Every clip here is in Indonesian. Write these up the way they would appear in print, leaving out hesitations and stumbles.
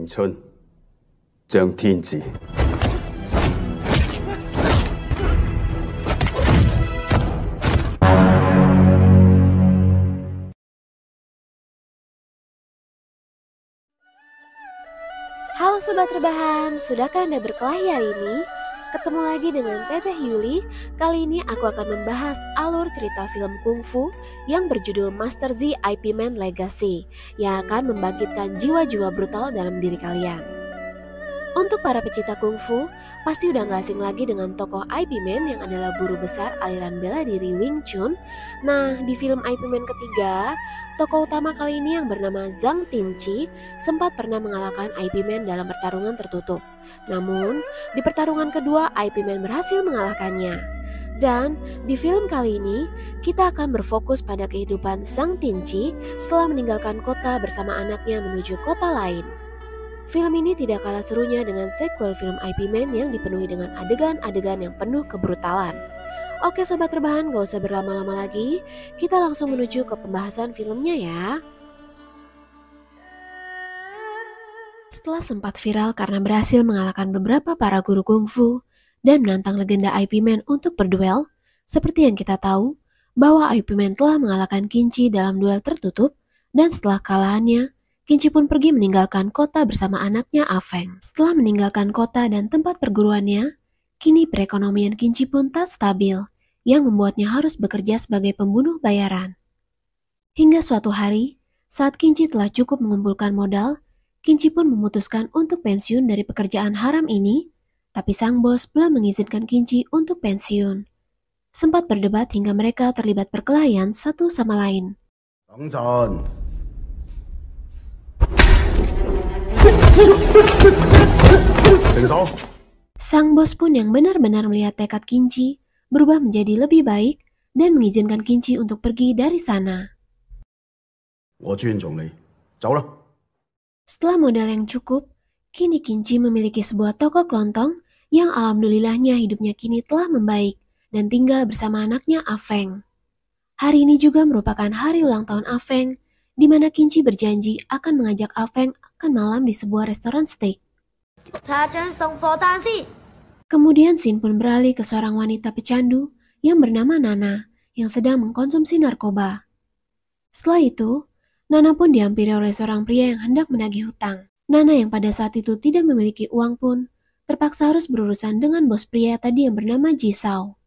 詠春，張天志。Halo Sobat Rebahan, sudahkah Anda berkelahi hari ini? Ketemu lagi dengan Teteh Yuli. Kali ini aku akan membahas alur cerita film kungfu yang berjudul Master Z IP Man Legacy yang akan membangkitkan jiwa-jiwa brutal dalam diri kalian. Untuk para pecinta kungfu, pasti udah gak asing lagi dengan tokoh IP Man yang adalah guru besar aliran bela diri Wing Chun. Nah, di film IP Man ketiga, tokoh utama kali ini yang bernama Zhang Tingqi sempat pernah mengalahkan IP Man dalam pertarungan tertutup. Namun, di pertarungan kedua IP Man berhasil mengalahkannya. Dan di film kali ini, kita akan berfokus pada kehidupan Zhang Tingqi setelah meninggalkan kota bersama anaknya menuju kota lain. Film ini tidak kalah serunya dengan sequel film IP Man yang dipenuhi dengan adegan-adegan yang penuh kebrutalan. Oke Sobat Rebahan, gak usah berlama-lama lagi, kita langsung menuju ke pembahasan filmnya ya. Setelah sempat viral karena berhasil mengalahkan beberapa para guru kungfu dan menantang legenda IP Man untuk berduel, seperti yang kita tahu bahwa IP Man telah mengalahkan Qinji dalam duel tertutup, dan setelah kalahannya, Qinji pun pergi meninggalkan kota bersama anaknya Afeng. Setelah meninggalkan kota dan tempat perguruannya, kini perekonomian Qinji pun tak stabil, yang membuatnya harus bekerja sebagai pembunuh bayaran. Hingga suatu hari, saat Qinji telah cukup mengumpulkan modal, Qinji pun memutuskan untuk pensiun dari pekerjaan haram ini, tapi sang bos belum mengizinkan Qinji untuk pensiun. Sempat berdebat hingga mereka terlibat perkelahian satu sama lain. Sang bos pun yang benar-benar melihat tekad Qinji berubah menjadi lebih baik dan mengizinkan Qinji untuk pergi dari sana. Setelah modal yang cukup, kini Qinji memiliki sebuah toko kelontong yang alhamdulillahnya hidupnya kini telah membaik dan tinggal bersama anaknya Afeng. Hari ini juga merupakan hari ulang tahun Afeng, di mana Qinji berjanji akan mengajak Afeng makan malam di sebuah restoran steak. Kemudian scene pun beralih ke seorang wanita pecandu yang bernama Nana yang sedang mengkonsumsi narkoba. Setelah itu, Nana pun dihampiri oleh seorang pria yang hendak menagih hutang. Nana yang pada saat itu tidak memiliki uang pun terpaksa harus berurusan dengan bos pria tadi yang bernama Jisao.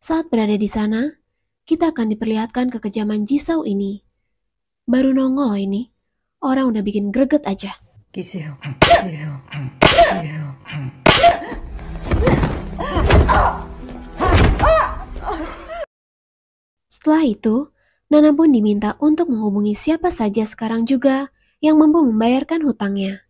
Saat berada di sana, kita akan diperlihatkan kekejaman Jisao ini. Baru nongol loh ini, orang udah bikin greget aja. Setelah itu, Nana pun diminta untuk menghubungi siapa saja sekarang juga yang mampu membayarkan hutangnya.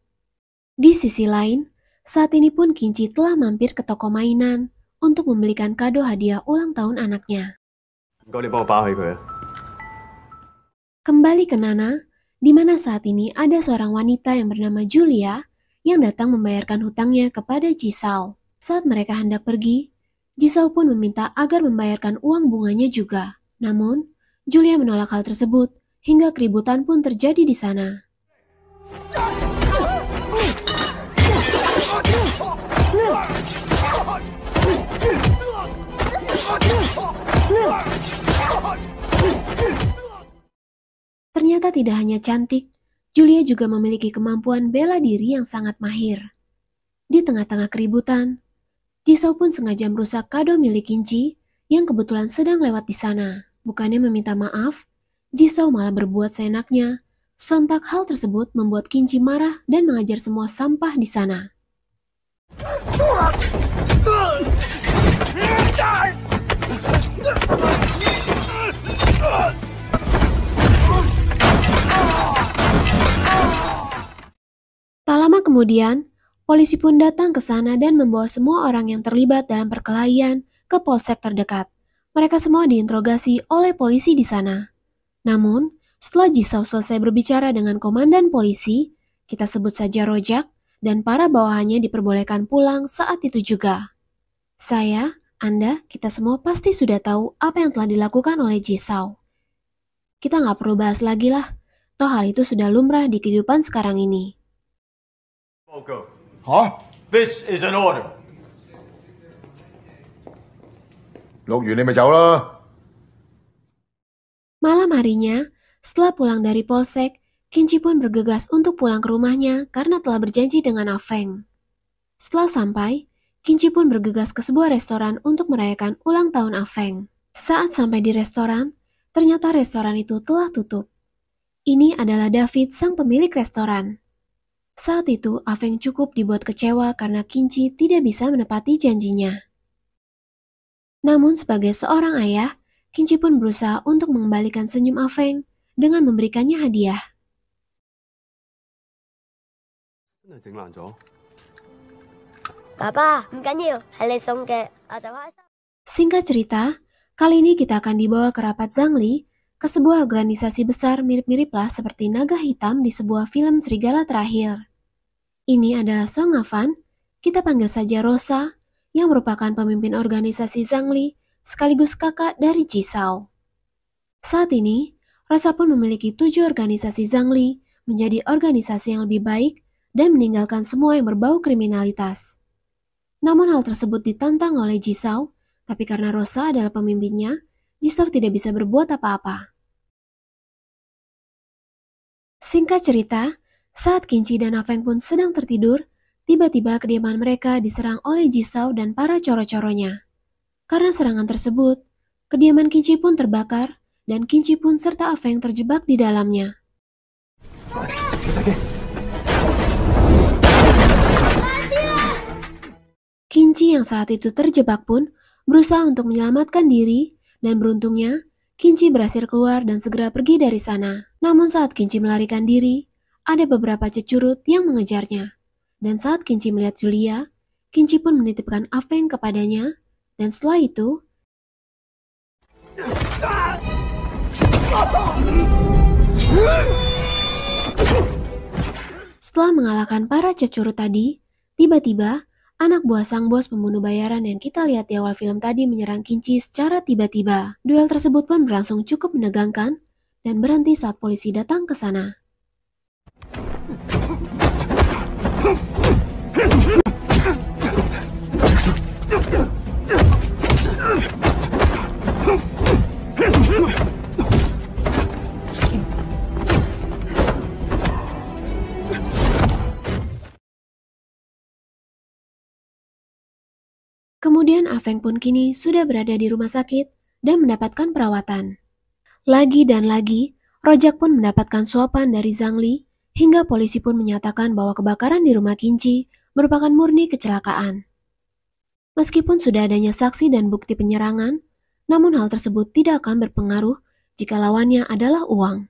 Di sisi lain, saat ini pun Qinji telah mampir ke toko mainan untuk membelikan kado hadiah ulang tahun anaknya. Kembali ke Nana, di mana saat ini ada seorang wanita yang bernama Julia yang datang membayarkan hutangnya kepada Jisao. Saat mereka hendak pergi, Jisao pun meminta agar membayarkan uang bunganya juga. Namun, Julia menolak hal tersebut hingga keributan pun terjadi di sana. Ternyata tidak hanya cantik, Julia juga memiliki kemampuan bela diri yang sangat mahir. Di tengah-tengah keributan, Jisao pun sengaja merusak kado milik Qinji yang kebetulan sedang lewat di sana. Bukannya meminta maaf, Jisao malah berbuat seenaknya. Sontak hal tersebut membuat Qinji marah dan mengajar semua sampah di sana. Tak lama kemudian, polisi pun datang ke sana dan membawa semua orang yang terlibat dalam perkelahian ke polsek terdekat. Mereka semua diinterogasi oleh polisi di sana. Namun, setelah Jisao selesai berbicara dengan komandan polisi, kita sebut saja Rojak, dan para bawahannya diperbolehkan pulang saat itu juga. Saya, Anda, kita semua pasti sudah tahu apa yang telah dilakukan oleh Jisao. Kita nggak perlu bahas lagi lah, toh hal itu sudah lumrah di kehidupan sekarang ini. 報告。吓， This is an order。錄完你咪走啦。 Malam harinya, setelah pulang dari polsek, Kinci pun bergegas untuk pulang ke rumahnya karena telah berjanji dengan Afeng. Setelah sampai, Kinci pun bergegas ke sebuah restoran untuk merayakan ulang tahun Afeng. Saat sampai di restoran, ternyata restoran itu telah tutup. Ini adalah David, sang pemilik restoran. Saat itu, Afeng cukup dibuat kecewa karena Kinci tidak bisa menepati janjinya. Namun sebagai seorang ayah, Kinci pun berusaha untuk mengembalikan senyum Afeng dengan memberikannya hadiah. Papa, 唔緊要，係你送嘅，我就開心。 Singkat cerita, kali ini kita akan dibawa ke Rapat Zhangli, ke sebuah organisasi besar mirip-miriplah seperti naga hitam di sebuah film Serigala Terakhir. Ini adalah Song Avan, kita panggil saja Rosa, yang merupakan pemimpin organisasi Zhangli, sekaligus kakak dari Jisao. Saat ini, Rosa pun memiliki 7 organisasi Zhangli menjadi organisasi yang lebih baik dan meninggalkan semua yang berbau kriminalitas. Namun hal tersebut ditantang oleh Jisao, tapi karena Rosa adalah pemimpinnya, Jisao tidak bisa berbuat apa-apa. Singkat cerita, saat Kinci dan Afeng pun sedang tertidur, tiba-tiba kediaman mereka diserang oleh Jisao dan para coro-coronya. Karena serangan tersebut, kediaman Kinci pun terbakar dan Kinci pun serta Afeng terjebak di dalamnya. Kinci yang saat itu terjebak pun berusaha untuk menyelamatkan diri dan beruntungnya Kinci berhasil keluar dan segera pergi dari sana. Namun saat Kinci melarikan diri, ada beberapa cecurut yang mengejarnya. Dan saat Kinci melihat Julia, Kinci pun menitipkan Afeng kepadanya. Dan setelah itu, setelah mengalahkan para cecurut tadi, tiba-tiba anak buah sang bos pembunuh bayaran yang kita lihat di awal film tadi menyerang Kinci secara tiba-tiba. Duel tersebut pun berlangsung cukup menegangkan dan berhenti saat polisi datang ke sana. Kemudian Afeng pun kini sudah berada di rumah sakit dan mendapatkan perawatan. Lagi dan lagi, Rojak pun mendapatkan suapan dari Zhangli, hingga polisi pun menyatakan bahwa kebakaran di rumah Kinci merupakan murni kecelakaan. Meskipun sudah adanya saksi dan bukti penyerangan, namun hal tersebut tidak akan berpengaruh jika lawannya adalah uang.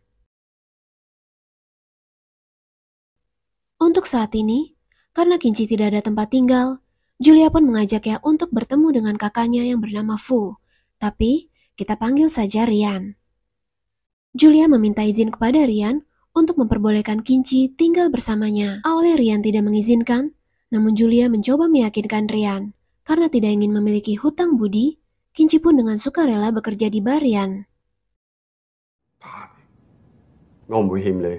Untuk saat ini, karena Kinci tidak ada tempat tinggal, Julia pun mengajaknya untuk bertemu dengan kakaknya yang bernama Fu, tapi kita panggil saja Rian. Julia meminta izin kepada Rian untuk memperbolehkan Kinci tinggal bersamanya. Awalnya Rian tidak mengizinkan, namun Julia mencoba meyakinkan Rian. Karena tidak ingin memiliki hutang budi, Kinci pun dengan sukarela bekerja di bar Rian. 我唔會欠你，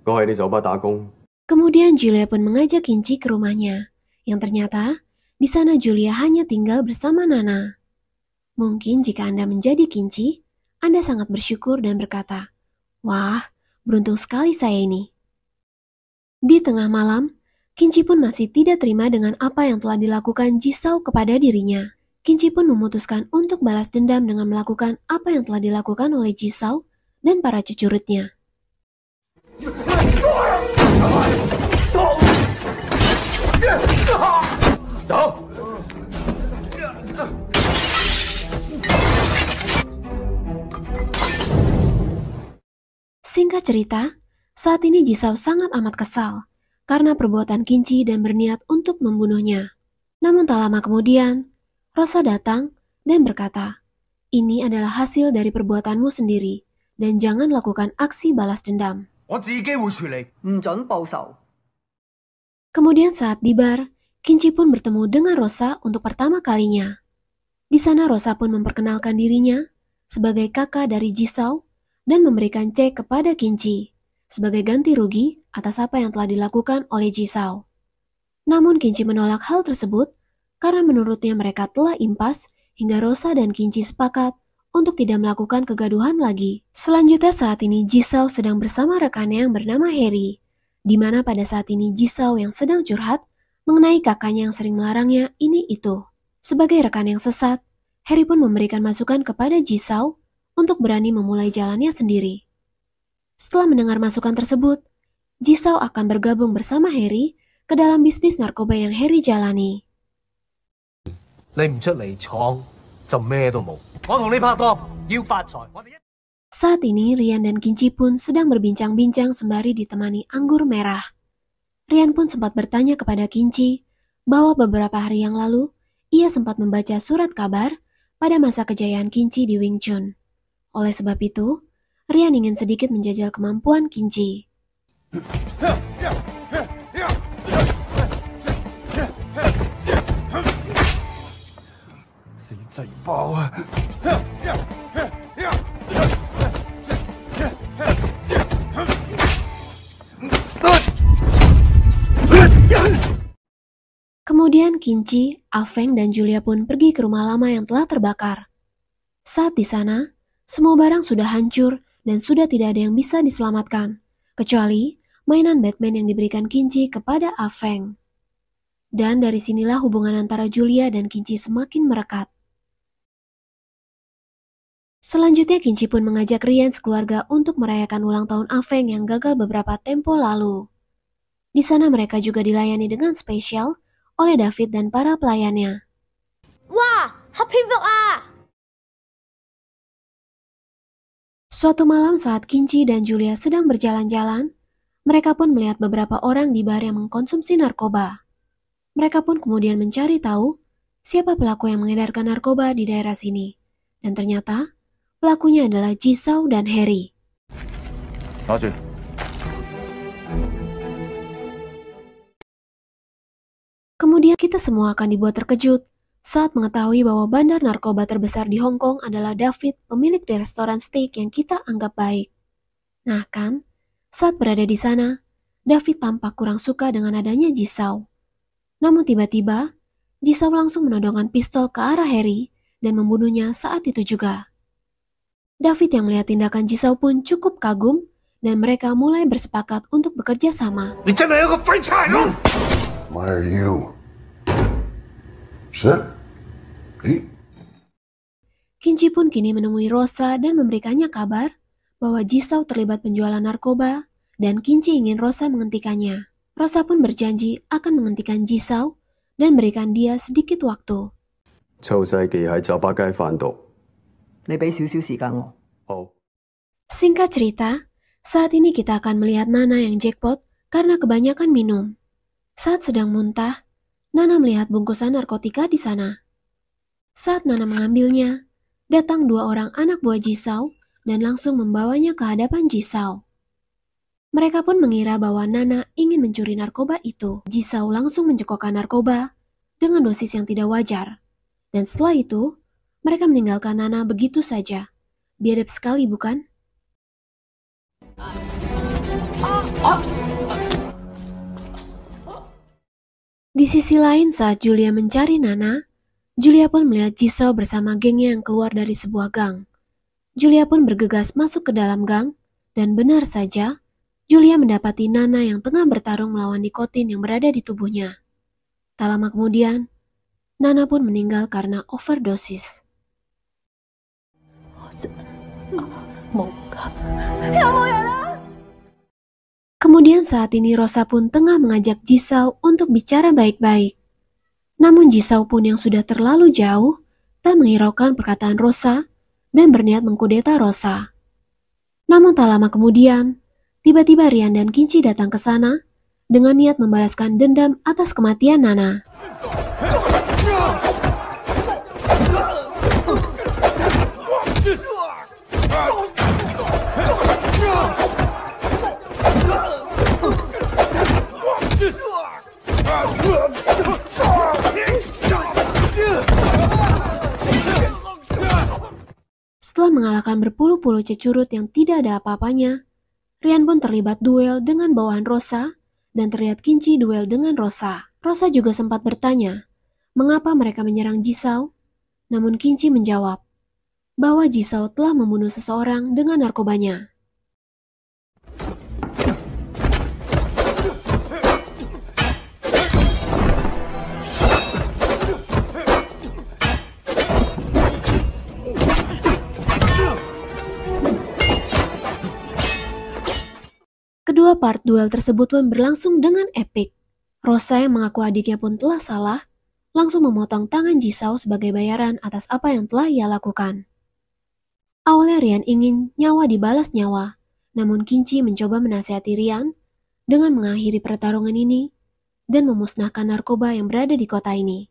我喺啲酒吧打工。 Kemudian Julia pun mengajak Kinci ke rumahnya, yang ternyata di sana Julia hanya tinggal bersama Nana. Mungkin jika Anda menjadi Kinci, Anda sangat bersyukur dan berkata, "Wah, beruntung sekali saya ini." Di tengah malam, Kinci pun masih tidak terima dengan apa yang telah dilakukan Jisao kepada dirinya. Kinci pun memutuskan untuk balas dendam dengan melakukan apa yang telah dilakukan oleh Jisao dan para cucurutnya. Singkat cerita, saat ini Jisao sangat amat kesal karena perbuatan Kinci dan berniat untuk membunuhnya. Namun tak lama kemudian, Rosa datang dan berkata, "Ini adalah hasil dari perbuatanmu sendiri dan jangan lakukan aksi balas dendam." 我自己會處理。 唔准報仇。 Kemudian saat di bar, Kinci pun bertemu dengan Rosa untuk pertama kalinya. Di sana Rosa pun memperkenalkan dirinya sebagai kakak dari Jisao dan memberikan cek kepada Kinci sebagai ganti rugi atas apa yang telah dilakukan oleh Jisao. Namun Kinci menolak hal tersebut karena menurutnya mereka telah impas hingga Rosa dan Kinci sepakat untuk tidak melakukan kegaduhan lagi. Selanjutnya saat ini Jisoo sedang bersama rekannya yang bernama Harry, di mana pada saat ini Jisoo yang sedang curhat mengenai kakaknya yang sering melarangnya ini itu. Sebagai rekan yang sesat, Harry pun memberikan masukan kepada Jisoo untuk berani memulai jalannya sendiri. Setelah mendengar masukan tersebut, Jisoo akan bergabung bersama Harry ke dalam bisnis narkoba yang Harry jalani. 你唔出嚟闖就咩都冇。我同你拍檔要發財，我哋一 Saat ini Rian dan Kinci pun sedang berbincang-bincang sembari ditemani anggur merah. Rian pun sempat bertanya kepada Kinci bahwa beberapa hari yang lalu ia sempat membaca surat kabar pada masa kejayaan Kinci di Wing Chun. Oleh sebab itu, Rian ingin sedikit menjajal kemampuan Kinci. 死仔包啊！ Kemudian Kinci, Afeng, dan Julia pun pergi ke rumah lama yang telah terbakar. Saat di sana, semua barang sudah hancur dan sudah tidak ada yang bisa diselamatkan, kecuali mainan Batman yang diberikan Kinci kepada Afeng. Dan dari sinilah hubungan antara Julia dan Kinci semakin merekat. Selanjutnya Kinci pun mengajak Rian sekeluarga untuk merayakan ulang tahun Afeng yang gagal beberapa tempo lalu. Di sana mereka juga dilayani dengan spesial oleh David dan para pelayannya. Wah, Happy Vlog ah! Suatu malam saat Kinci dan Julia sedang berjalan-jalan, mereka pun melihat beberapa orang di bar yang mengkonsumsi narkoba. Mereka pun kemudian mencari tahu siapa pelaku yang mengedarkan narkoba di daerah sini. Dan ternyata pelakunya adalah Jisoo dan Harry. 拿住。 Kemudian kita semua akan dibuat terkejut saat mengetahui bahwa bandar narkoba terbesar di Hong Kong adalah David, pemilik dari restoran steak yang kita anggap baik. Nah kan, saat berada di sana, David tampak kurang suka dengan adanya Jisoo. Namun tiba-tiba, Jisoo langsung menodongkan pistol ke arah Harry dan membunuhnya saat itu juga. David yang melihat tindakan Jisoo pun cukup kagum dan mereka mulai bersepakat untuk bekerja sama. 你真係一個廢柴咯！ Why are you? Sir? Kinci pun kini menemui Rosa dan memberikannya kabar bahwa Jisoo terlibat penjualan narkoba dan Kinci ingin Rosa menghentikannya. Rosa pun berjanji akan menghentikan Jisoo dan berikan dia sedikit waktu. 臭世記喺酒吧街販毒。你俾少少時間我。好， Singkat cerita, saat ini kita akan melihat Nana yang jackpot karena kebanyakan minum. Saat sedang muntah, Nana melihat bungkusan narkotika di sana. Saat Nana mengambilnya, datang dua orang anak buah Jisoo dan langsung membawanya ke hadapan Jisoo. Mereka pun mengira bahwa Nana ingin mencuri narkoba itu. Jisoo langsung mencekokkan narkoba dengan dosis yang tidak wajar. Dan setelah itu, mereka meninggalkan Nana begitu saja. Biadab sekali, bukan? Di sisi lain saat Julia mencari Nana, Julia pun melihat Jisoo bersama gengnya yang keluar dari sebuah gang. Julia pun bergegas masuk ke dalam gang, dan benar saja, Julia mendapati Nana yang tengah bertarung melawan nikotin yang berada di tubuhnya. Tak lama kemudian, Nana pun meninggal karena overdosis. Kemudian saat ini Rosa pun tengah mengajak Jisoo untuk bicara baik-baik. Namun Jisoo pun yang sudah terlalu jauh, tak menghiraukan perkataan Rosa dan berniat mengkudeta Rosa. Namun tak lama kemudian, tiba-tiba Rian dan Kinci datang ke sana dengan niat membalaskan dendam atas kematian Nana. Setelah mengalahkan berpuluh-puluh cecurut yang tidak ada apa-apanya, Rian pun terlibat duel dengan bawahan Rosa dan terlihat Kinci duel dengan Rosa. Rosa juga sempat bertanya, mengapa mereka menyerang Jisoo? Namun Kinci menjawab, bahwa Jisoo telah membunuh seseorang dengan narkobanya. Kedua part duel tersebut pun berlangsung dengan epik. Rosa yang mengaku adiknya pun telah salah, langsung memotong tangan Jisoo sebagai bayaran atas apa yang telah ia lakukan. Awalnya Rian ingin nyawa dibalas nyawa, namun Kinci mencoba menasihati Rian dengan mengakhiri pertarungan ini dan memusnahkan narkoba yang berada di kota ini.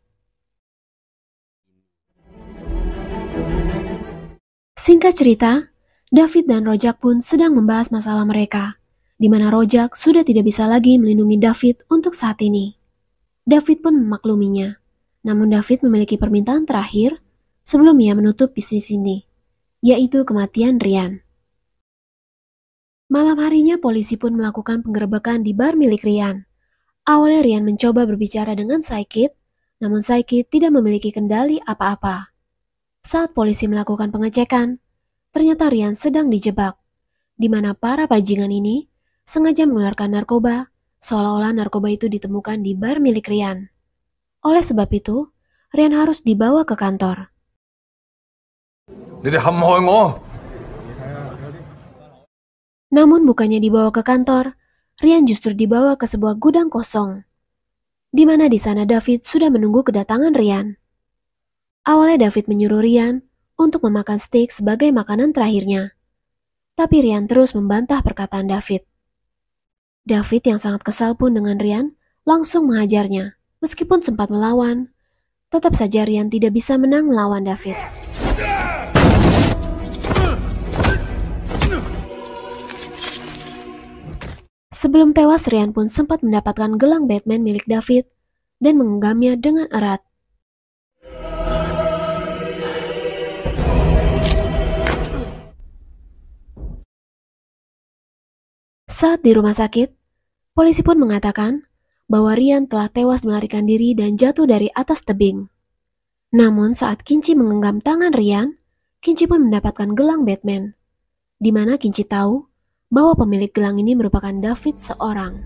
Singkat cerita, David dan Rojak pun sedang membahas masalah mereka, di mana Rojak sudah tidak bisa lagi melindungi David untuk saat ini. David pun memakluminya, namun David memiliki permintaan terakhir sebelum ia menutup bisnis ini, yaitu kematian Rian. Malam harinya polisi pun melakukan penggerebekan di bar milik Rian. Awalnya Rian mencoba berbicara dengan Saikid, namun Saikid tidak memiliki kendali apa-apa. Saat polisi melakukan pengecekan, ternyata Rian sedang dijebak, di mana para bajingan ini sengaja mengeluarkan narkoba, seolah-olah narkoba itu ditemukan di bar milik Rian. Oleh sebab itu, Rian harus dibawa ke kantor. Namun bukannya dibawa ke kantor, Rian justru dibawa ke sebuah gudang kosong, di mana di sana David sudah menunggu kedatangan Rian. Awalnya David menyuruh Rian untuk memakan steak sebagai makanan terakhirnya, tapi Rian terus membantah perkataan David. David yang sangat kesal pun dengan Rian langsung menghajarnya. Meskipun sempat melawan, tetap saja Rian tidak bisa menang melawan David. Sebelum tewas, Rian pun sempat mendapatkan gelang Batman milik David dan menggenggamnya dengan erat. Saat di rumah sakit, polisi pun mengatakan bahwa Rian telah tewas melarikan diri dan jatuh dari atas tebing. Namun saat Kinci menggenggam tangan Rian, Kinci pun mendapatkan gelang Batman, di mana Kinci tahu bahwa pemilik gelang ini merupakan David seorang.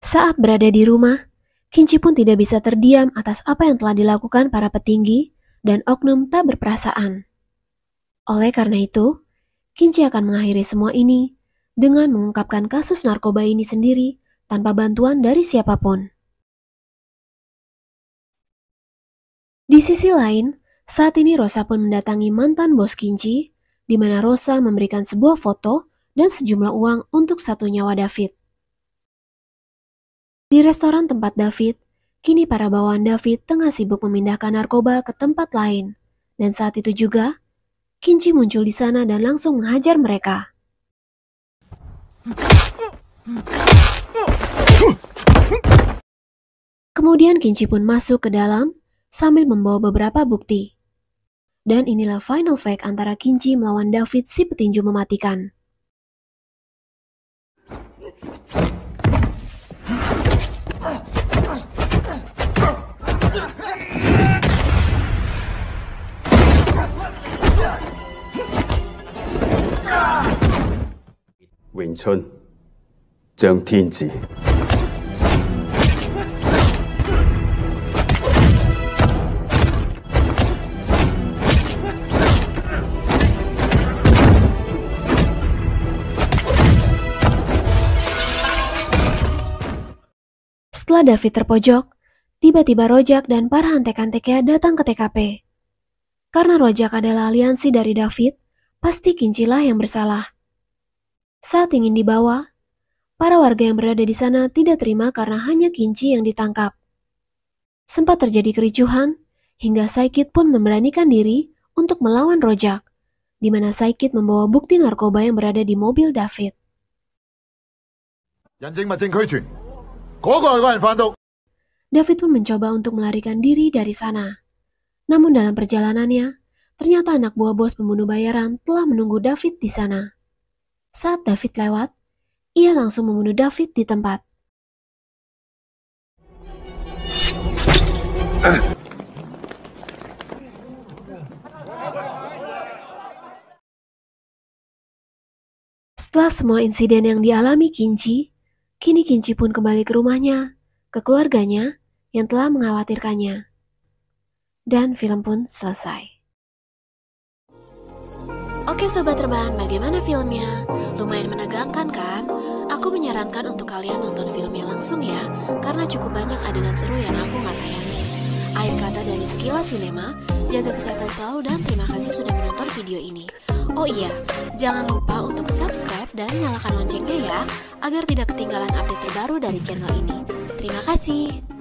Saat berada di rumah, Kinci pun tidak bisa terdiam atas apa yang telah dilakukan para petinggi dan oknum tak berperasaan. Oleh karena itu, Kinci akan mengakhiri semua ini dengan mengungkapkan kasus narkoba ini sendiri tanpa bantuan dari siapapun. Di sisi lain, saat ini Rosa pun mendatangi mantan bos Kinci, di mana Rosa memberikan sebuah foto dan sejumlah uang untuk satu nyawa David. Di restoran tempat David, kini para bawahan David tengah sibuk memindahkan narkoba ke tempat lain, dan saat itu juga, Kinci muncul di sana dan langsung menghajar mereka. Kemudian Kinci pun masuk ke dalam sambil membawa beberapa bukti. Dan inilah final fight antara Kinci melawan David si petinju mematikan. Wing Chun, 張天志。Setelah David terpojok, tiba-tiba Rojak dan para antek-anteknya datang ke TKP. Karena Rojak adalah aliansi dari David, pasti Kincilah yang bersalah. Saat ingin dibawa, para warga yang berada di sana tidak terima karena hanya Kinci yang ditangkap. Sempat terjadi kericuhan, hingga Saikid pun memberanikan diri untuk melawan Rojak, di mana Saikid membawa bukti narkoba yang berada di mobil David. David pun mencoba untuk melarikan diri dari sana. Namun dalam perjalanannya, ternyata anak buah bos pembunuh bayaran telah menunggu David di sana. Saat David lewat, ia langsung membunuh David di tempat. Setelah semua insiden yang dialami Kinji, kini Kinji pun kembali ke rumahnya, ke keluarganya yang telah mengkhawatirkannya. Dan film pun selesai. Oke sobat rebahan, bagaimana filmnya? Lumayan menegangkan kan? Aku menyarankan untuk kalian nonton filmnya langsung ya, karena cukup banyak adegan seru yang aku nggak tayangin. Akhir kata dari Skila Cinema, jaga kesehatan selalu dan terima kasih sudah menonton video ini. Oh iya, jangan lupa untuk subscribe dan nyalakan loncengnya ya, agar tidak ketinggalan update terbaru dari channel ini. Terima kasih.